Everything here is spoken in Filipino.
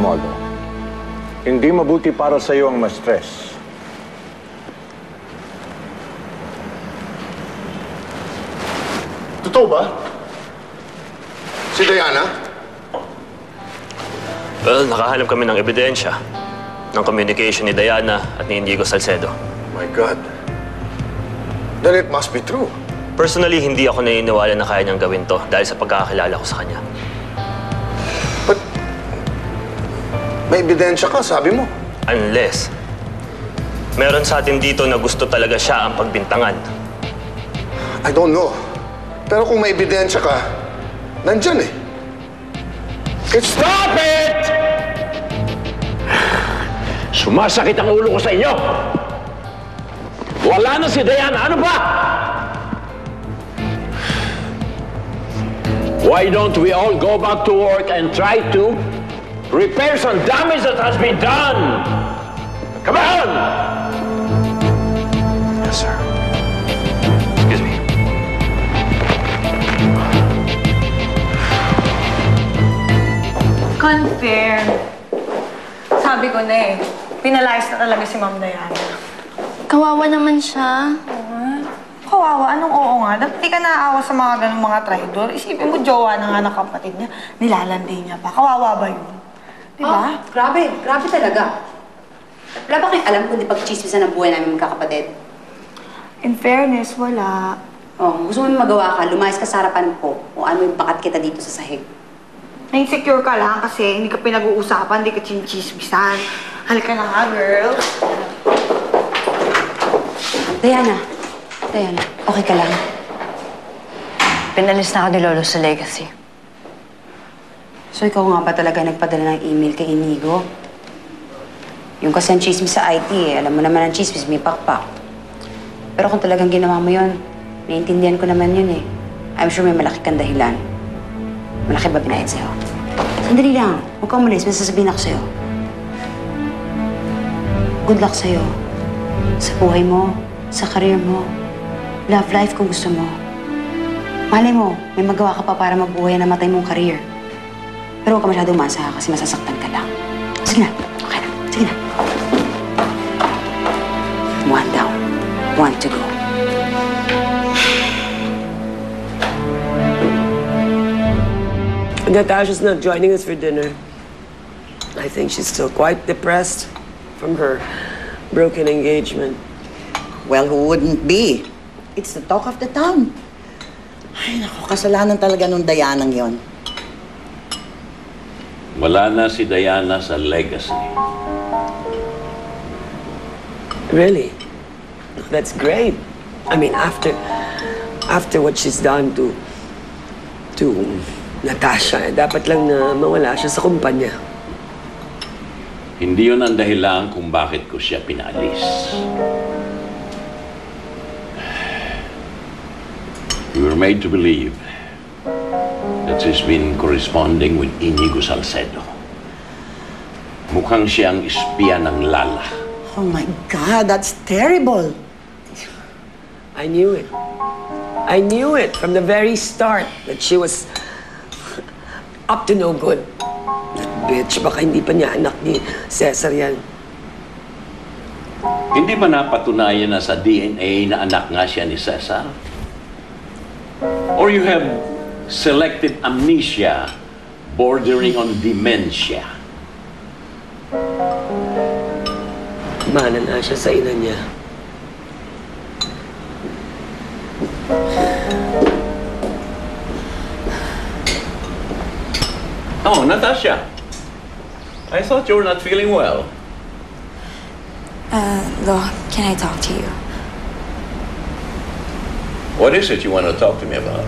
Romualdo. Hindi mabuti para sa iyo ang ma-stress. Totoo ba? Si Diana? Well, nakahanap kami ng ebidensya ng communication ni Diana at ni Inigo Salcedo. My God. Then it must be true. Personally, hindi ako naniniwala na kaya niyang gawin to dahil sa pagkakakilala ko sa kanya. But may ebidensya ka, sabi mo. Unless, meron sa atin dito na gusto talaga siya ang pagbintangan. I don't know. Pero kung may ebidensya ka, nandyan eh. Stop it! Sumasakit ang ulo ko sa inyo. Wala na si Diana. Ano ba? Why don't we all go back to work and try to repair some damage that has been done? Come on! Yes, sir. Excuse me. Unfair. Sabi ko na eh, pinalayas na talaga si Ma'am Diana. Kawawa naman siya. Kawawa? Anong oo nga? Dapat di ka naaawa sa mga ganung mga traidor. Isipin mo, jowa na nga ng kapatid niya. Nilalandi niya pa. Kawawa ba yun? Di ba? Grabe. Grabe talaga. Wala ba kayong alam kung di pag-chismisan ang buhay namin magkakapatid? In fairness, wala. Oh, gusto mo magawa ka, lumayas ka sa harapan ko kung ano yung bakat kita dito sa sahig. Na-insecure ka lang kasi hindi ka pinag-uusapan, hindi ka chinchismisan. Halika na nga, girl. Diana, okay ka lang? Pinalis na ako ni Lolo sa legacy. So ikaw nga ba talaga nagpadala ng email kay Inigo? Yung kasi ang chismis sa IT eh. Alam mo naman ang chismis, may pakpak. Pero kung talagang ginawa mo yun, naiintindihan ko naman yun eh. I'm sure may malaki kang dahilan. Malaki ba binayad sa'yo? Sandali lang. Huwag kang umalis. May sasabihin ako sa'yo. Good luck sa'yo. Sa buhay mo, sa career mo, love life kung gusto mo. Malay mo, may magawa ka pa para mabuhay na matay mong career. Pero huwag ka masyadong umasa kasi masasaktan ka lang. Sige na. Okay na. Sige na. 1 down. 1 to go. Natasha's not joining us for dinner. I think she's still quite depressed from her broken engagement. Well, who wouldn't be? It's the talk of the town. Ay, naku, kasalanan talaga nung Dianang yon. Wala na si Diana sa legacy. Really? That's great. I mean, after what she's done to Natasha, dapat lang na mawala siya sa kumpanya. Hindi yun ang dahilan kung bakit ko siya pinaalis. We were made to believe that she's been corresponding with Inigo Salcedo. Mukhang siya ang espiya ng Lala. Oh my God, that's terrible. I knew it. I knew it from the very start that she was up to no good. That bitch, baka hindi pa niya anak ni Cesar yan. Hindi ba napatunayan na sa DNA na anak nga siya ni Cesar? Or you have selected amnesia bordering on dementia? Mana na siya sa ina niya. Oh, Natasha. I thought you were not feeling well. Lo, can I talk to you? What is it you want to talk to me about?